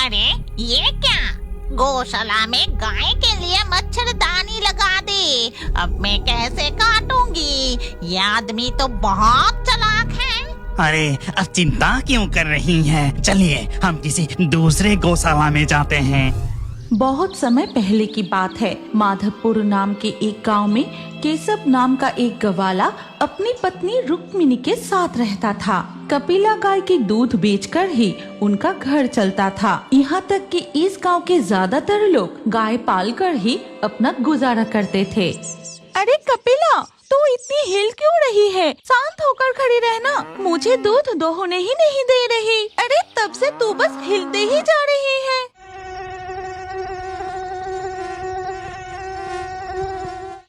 अरे ये क्या? गौशाला में गाय के लिए मच्छरदानी लगा दी। अब मैं कैसे काटूंगी? ये आदमी तो बहुत चालाक है। अरे अब चिंता क्यों कर रही हैं? चलिए हम किसी दूसरे गौशाला में जाते हैं। बहुत समय पहले की बात है। माधवपुर नाम के एक गांव में केशव नाम का एक गवाला अपनी पत्नी रुक्मिणी के साथ रहता था। कपिला गाय के दूध बेचकर ही उनका घर चलता था। यहाँ तक कि इस गांव के ज्यादातर लोग गाय पालकर ही अपना गुजारा करते थे। अरे कपिला, तू इतनी हिल क्यों रही है? शांत होकर खड़ी रहना। मुझे दूध दोहने ही नहीं दे रही। अरे तब से तू बस हिलते ही जा रही है।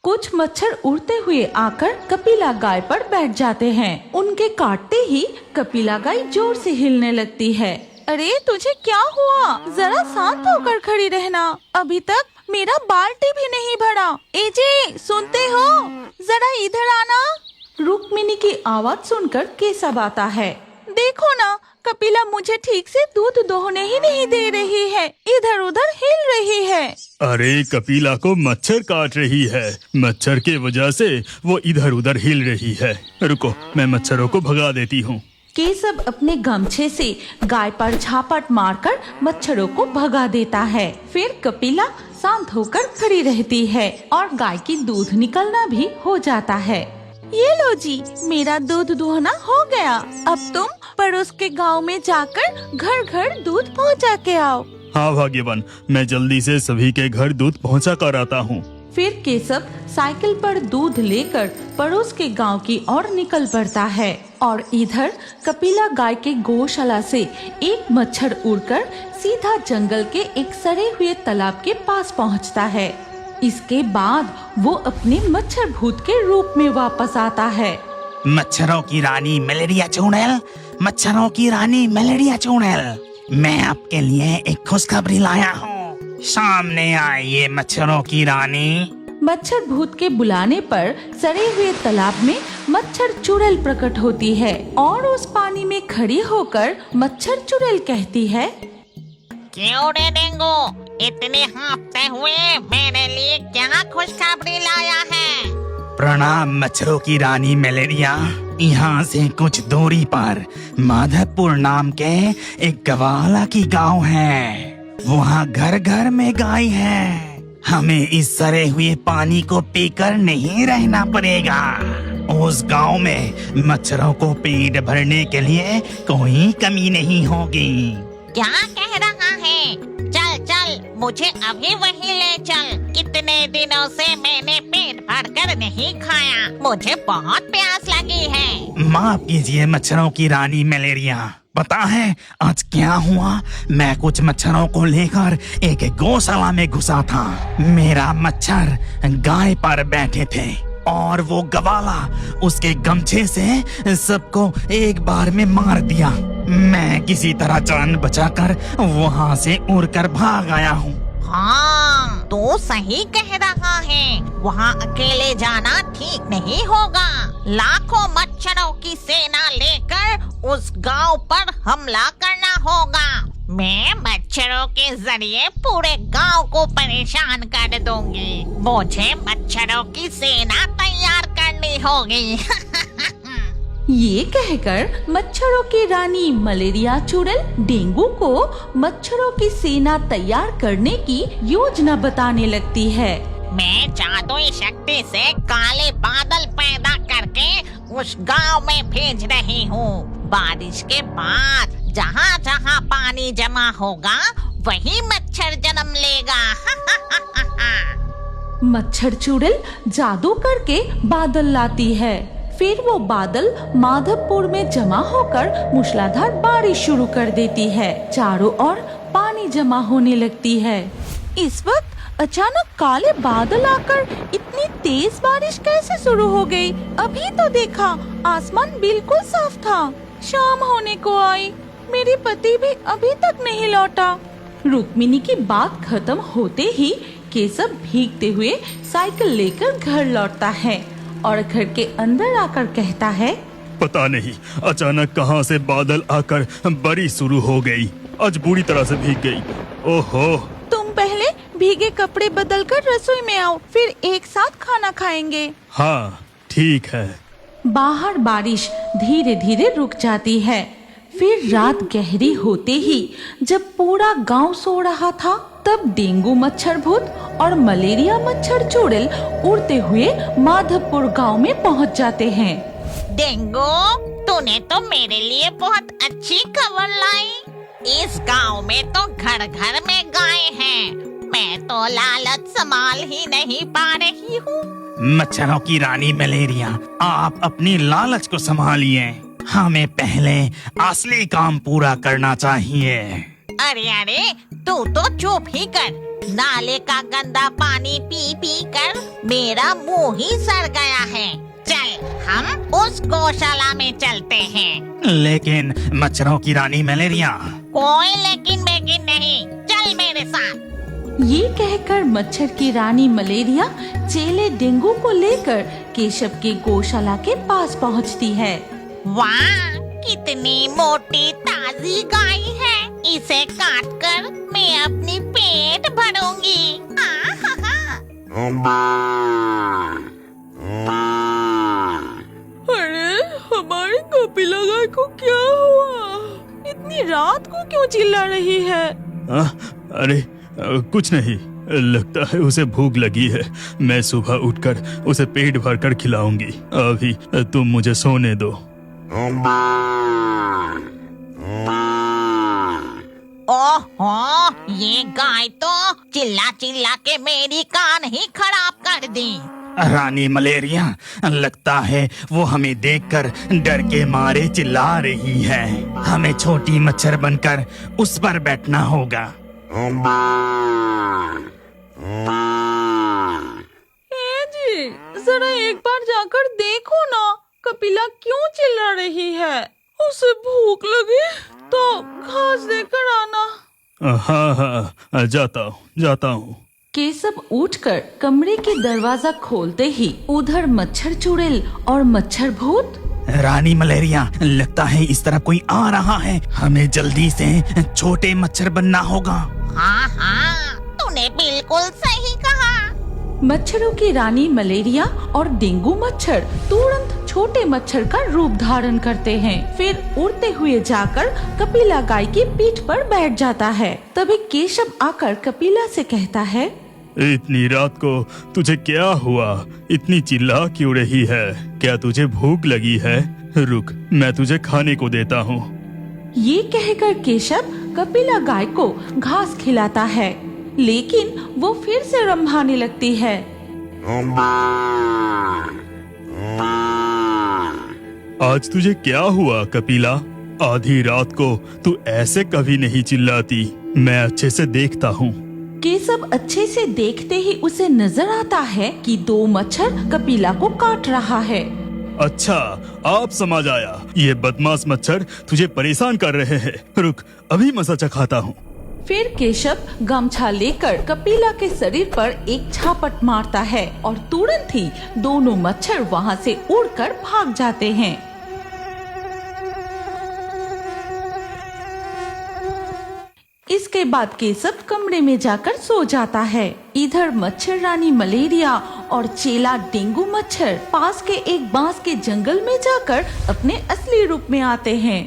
कुछ मच्छर उड़ते हुए आकर कपिला गाय पर बैठ जाते हैं। उनके काटते ही कपिला गाय जोर से हिलने लगती है। अरे तुझे क्या हुआ? जरा शांत होकर खड़ी रहना। अभी तक मेरा बाल्टी भी नहीं भरा। एजे, सुनते हो? जरा इधर आना। रुक्मिणी की आवाज सुनकर केशव आता है। देखो ना, कपिला मुझे ठीक से दूध दोहने ही नहीं दे रही है, इधर उधर हिल रही है। अरे कपिला को मच्छर काट रही है। मच्छर के वजह से वो इधर उधर हिल रही है। रुको, मैं मच्छरों को भगा देती हूँ। केशव अपने गमछे से गाय पर झापट मारकर मच्छरों को भगा देता है। फिर कपिला शांत होकर खड़ी रहती है और गाय की दूध निकलना भी हो जाता है। ये लो जी, मेरा दूध दोहना हो गया। अब तुम पड़ोस के गांव में जाकर घर घर दूध पहुंचा के आओ। हाँ भाग्यवान, मैं जल्दी से सभी के घर दूध पहुंचा कर आता हूँ। फिर केशव साइकिल पर दूध लेकर पड़ोस के गांव की ओर निकल पड़ता है और इधर कपिला गाय के गौशाला से एक मच्छर उड़कर सीधा जंगल के एक सड़े हुए तालाब के पास पहुंचता है। इसके बाद वो अपने मच्छर भूत के रूप में वापस आता है। मच्छरों की रानी मलेरिया चुड़ैल, मच्छरों की रानी मलेरिया चुड़ैल, मैं आपके लिए एक खुशखबरी लाया हूँ। सामने आइए मच्छरों की रानी। मच्छर भूत के बुलाने पर सड़े हुए तालाब में मच्छर चुड़ैल प्रकट होती है और उस पानी में खड़ी होकर मच्छर चुड़ैल कहती है, क्यों रे डेंगू, इतने हाँफते हुए मेरे लिए क्या खुशखबरी लाया है? प्रणाम मच्छरों की रानी मलेरिया। यहाँ से कुछ दूरी पर माधवपुर नाम के एक गवाला की गांव है। वहाँ घर घर में गाय है। हमें इस सड़े हुए पानी को पीकर नहीं रहना पड़ेगा। उस गांव में मच्छरों को पेट भरने के लिए कोई कमी नहीं होगी। क्या कह रहा है? चल चल, मुझे अभी वहीं ले चल। कितने दिनों से मैंने पेट भरकर नहीं खाया। मुझे बहुत प्यास लगी है। माफ कीजिए मच्छरों की रानी मलेरिया। पता है आज क्या हुआ? मैं कुछ मच्छरों को लेकर एक गौशाला में घुसा था। मेरा मच्छर गाय पर बैठे थे और वो गवाला उसके गमछे से सबको एक बार में मार दिया। मैं किसी तरह जान बचाकर वहाँ से उड़कर भाग आया हूँ। हाँ, तू सही कह रहा है। वहाँ अकेले जाना ठीक नहीं होगा। लाखों मच्छरों की सेना लेकर उस गांव पर हमला करना होगा। मैं मच्छरों के जरिए पूरे गांव को परेशान कर दूंगी। मुझे मच्छरों की सेना तैयार करनी होगी। ये कहकर मच्छरों की रानी मलेरिया चुड़ैल डेंगू को मच्छरों की सेना तैयार करने की योजना बताने लगती है। मैं जादुई शक्ति से काले बादल पैदा करके उस गांव में भेज रही हूँ। बारिश के बाद जहाँ जहाँ पानी जमा होगा वही मच्छर जन्म लेगा। मच्छर चुड़ैल जादू करके बादल लाती है। फिर वो बादल माधवपुर में जमा होकर मूसलाधार बारिश शुरू कर देती है। चारों ओर पानी जमा होने लगती है। इस वक्त अचानक काले बादल आकर इतनी तेज बारिश कैसे शुरू हो गई? अभी तो देखा, आसमान बिल्कुल साफ था। शाम होने को आई, मेरे पति भी अभी तक नहीं लौटा। रुक्मिणी की बात खत्म होते ही केशव भीगते हुए साइकिल लेकर घर लौटता है और घर के अंदर आकर कहता है, पता नहीं अचानक कहां से बादल आकर बारिश शुरू हो गई। आज बुरी तरह से भीग गई। ओहो। तुम पहले भीगे कपड़े बदलकर रसोई में आओ, फिर एक साथ खाना खाएंगे। हाँ ठीक है। बाहर बारिश धीरे धीरे रुक जाती है। फिर रात गहरी होते ही जब पूरा गांव सो रहा था, तब डेंगू मच्छर भूत और मलेरिया मच्छर चुड़ैल उड़ते हुए माधवपुर गांव में पहुंच जाते हैं। डेंगू, तूने तो मेरे लिए बहुत अच्छी खबर लाई। इस गांव में तो घर घर में गाय हैं। मैं तो लालच संभाल ही नहीं पा रही हूँ। मच्छरों की रानी मलेरिया, आप अपनी लालच को संभालिए। हमें पहले असली काम पूरा करना चाहिए। अरे अरे, तू तो चुप ही कर। नाले का गंदा पानी पी पी कर मेरा मुंह ही सड़ गया है। चल, हम उस गौशाला में चलते हैं। लेकिन मच्छरों की रानी मलेरिया। कोई लेकिन बेकिन नहीं, चल मेरे साथ। ये कहकर मच्छर की रानी मलेरिया चेले डेंगू को लेकर केशव के गौशाला के पास पहुंचती है। वाह, कितनी मोटी ताजी गाय है। इसे काटकर मैं अपनी पेट भरूंगी। अरे, हमारी कपिला गाय को क्या हुआ? इतनी रात को क्यों चिल्ला रही है? अरे कुछ नहीं, लगता है उसे भूख लगी है। मैं सुबह उठकर उसे पेट भरकर खिलाऊंगी। अभी तुम मुझे सोने दो। ओहो, ये गाय तो चिल्ला चिल्ला के मेरी कान ही खराब कर दी। रानी मलेरिया, लगता है वो हमें देखकर डर के मारे चिल्ला रही है। हमें छोटी मच्छर बनकर उस पर बैठना होगा। जी, जरा एक बार जाकर देखो ना, कपिला क्यों चिल्ला रही है? उसे भूख लगी तो घास देकर आना। हाँ हाँ, जाता हूँ। केशव उठकर कमरे के दरवाजा खोलते ही उधर मच्छर चुड़ैल और मच्छर भूत। रानी मलेरिया, लगता है इस तरफ कोई आ रहा है। हमें जल्दी से छोटे मच्छर बनना होगा। हाँ हाँ, तूने बिल्कुल सही कहा। मच्छरों की रानी मलेरिया और डेंगू मच्छर तुरंत छोटे मच्छर का रूप धारण करते हैं। फिर उड़ते हुए जाकर कपिला गाय की पीठ पर बैठ जाता है। तभी केशव आकर कपिला से कहता है, इतनी रात को तुझे क्या हुआ? इतनी चिल्ला क्यों रही है? क्या तुझे भूख लगी है? रुक, मैं तुझे खाने को देता हूँ। ये कहकर केशव कपिला गाय को घास खिलाता है, लेकिन वो फिर से रंभाने लगती है। आज तुझे क्या हुआ कपिला? आधी रात को तू ऐसे कभी नहीं चिल्लाती। मैं अच्छे से देखता हूँ। केशव अच्छे से देखते ही उसे नजर आता है कि 2 मच्छर कपिला को काट रहा है। अच्छा, आप समझ आया। ये बदमाश मच्छर तुझे परेशान कर रहे हैं। रुक, अभी मजा चखाता हूँ। फिर केशव गमछा लेकर कपिला के शरीर पर एक झापट मारता है और तुरंत ही दोनों मच्छर वहाँ से उड़कर भाग जाते हैं। इसके बाद केशव कमरे में जाकर सो जाता है। इधर मच्छर रानी मलेरिया और चेला डेंगू मच्छर पास के एक बांस के जंगल में जाकर अपने असली रूप में आते हैं।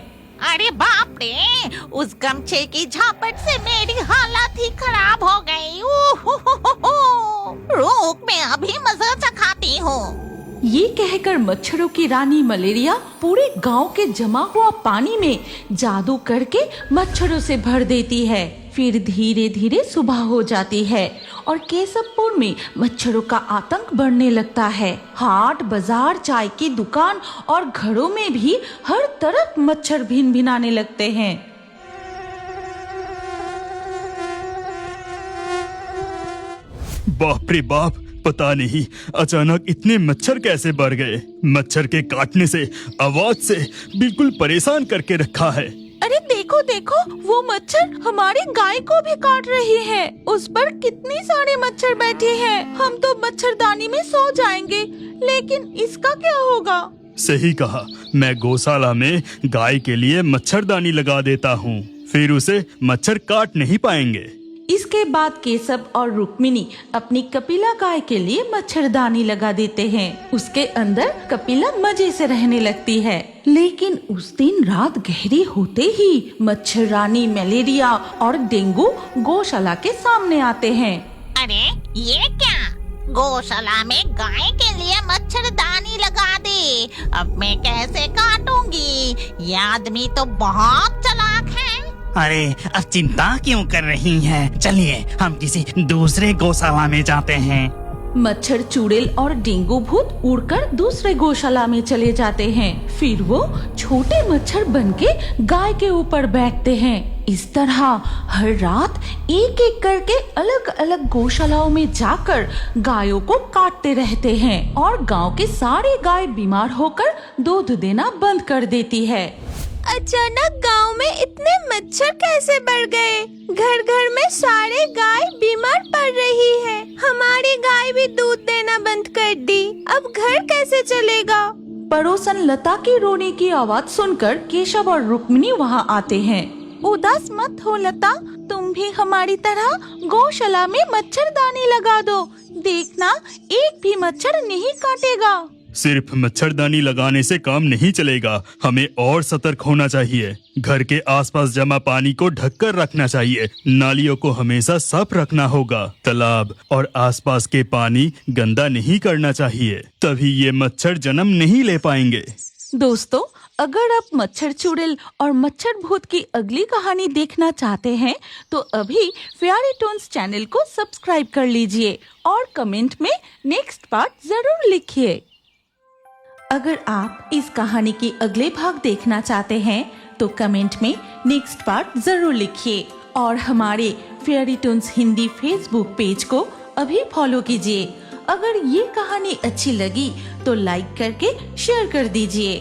अरे बाप रे, उस गमछे की झापट से मेरी हालत ही खराब हो गई। रुक, मैं अभी मजा चखाती हूँ। ये कहकर मच्छरों की रानी मलेरिया पूरे गांव के जमा हुआ पानी में जादू करके मच्छरों से भर देती है। फिर धीरे धीरे सुबह हो जाती है और केशवपुर में मच्छरों का आतंक बढ़ने लगता है। हाट, बाजार, चाय की दुकान और घरों में भी हर तरफ मच्छर भिन भिनाने लगते हैं। बाप रे बाप, पता नहीं अचानक इतने मच्छर कैसे बढ़ गए। मच्छर के काटने से, आवाज से बिल्कुल परेशान करके रखा है। अरे देखो देखो, वो मच्छर हमारी गाय को भी काट रही है। उस पर कितने सारे मच्छर बैठे हैं। हम तो मच्छरदानी में सो जाएंगे, लेकिन इसका क्या होगा? सही कहा, मैं गौशाला में गाय के लिए मच्छरदानी लगा देता हूँ। फिर उसे मच्छर काट नहीं पाएंगे। इसके बाद केशव और रुक्मिणी अपनी कपिला गाय के लिए मच्छरदानी लगा देते हैं। उसके अंदर कपिला मजे से रहने लगती है। लेकिन उस दिन रात गहरी होते ही मच्छररानी, मलेरिया और डेंगू गौशाला के सामने आते हैं। अरे ये क्या, गौशाला में गाय के लिए मच्छरदानी लगा दी, अब मैं कैसे काटूंगी? ये आदमी तो बहुत चालाक है। अरे अब चिंता क्यों कर रही हैं? चलिए हम किसी दूसरे गौशाला में जाते हैं। मच्छर, चुड़ैल और डेंगू भूत उड़कर दूसरे गौशाला में चले जाते हैं। फिर वो छोटे मच्छर बनके गाय के ऊपर बैठते हैं। इस तरह हर रात एक एक करके अलग अलग गौशालाओं में जाकर गायों को काटते रहते हैं और गांव के सारे गाय बीमार होकर दूध देना बंद कर देती है। अचानक गांव में इतने मच्छर कैसे बढ़ गए? घर घर में सारे गाय बीमार पड़ रही है। हमारी गाय भी दूध देना बंद कर दी, अब घर कैसे चलेगा? पड़ोसन लता की रोने की आवाज सुनकर केशव और रुक्मिणी वहाँ आते हैं। उदास मत हो लता, तुम भी हमारी तरह गौशाला में मच्छरदानी लगा दो। देखना एक भी मच्छर नहीं काटेगा। सिर्फ मच्छरदानी लगाने से काम नहीं चलेगा, हमें और सतर्क होना चाहिए। घर के आसपास जमा पानी को ढककर रखना चाहिए, नालियों को हमेशा साफ रखना होगा, तालाब और आसपास के पानी गंदा नहीं करना चाहिए, तभी ये मच्छर जन्म नहीं ले पाएंगे। दोस्तों, अगर आप मच्छर, चुड़ैल और मच्छर भूत की अगली कहानी देखना चाहते हैं तो अभी फेयरी टोन्स चैनल को सब्सक्राइब कर लीजिए और कमेंट में नेक्स्ट पार्ट जरूर लिखिए। अगर आप इस कहानी की अगले भाग देखना चाहते हैं तो कमेंट में नेक्स्ट पार्ट जरूर लिखिए और हमारे Fairy Tones Hindi Facebook page को अभी फॉलो कीजिए। अगर ये कहानी अच्छी लगी तो लाइक करके शेयर कर दीजिए।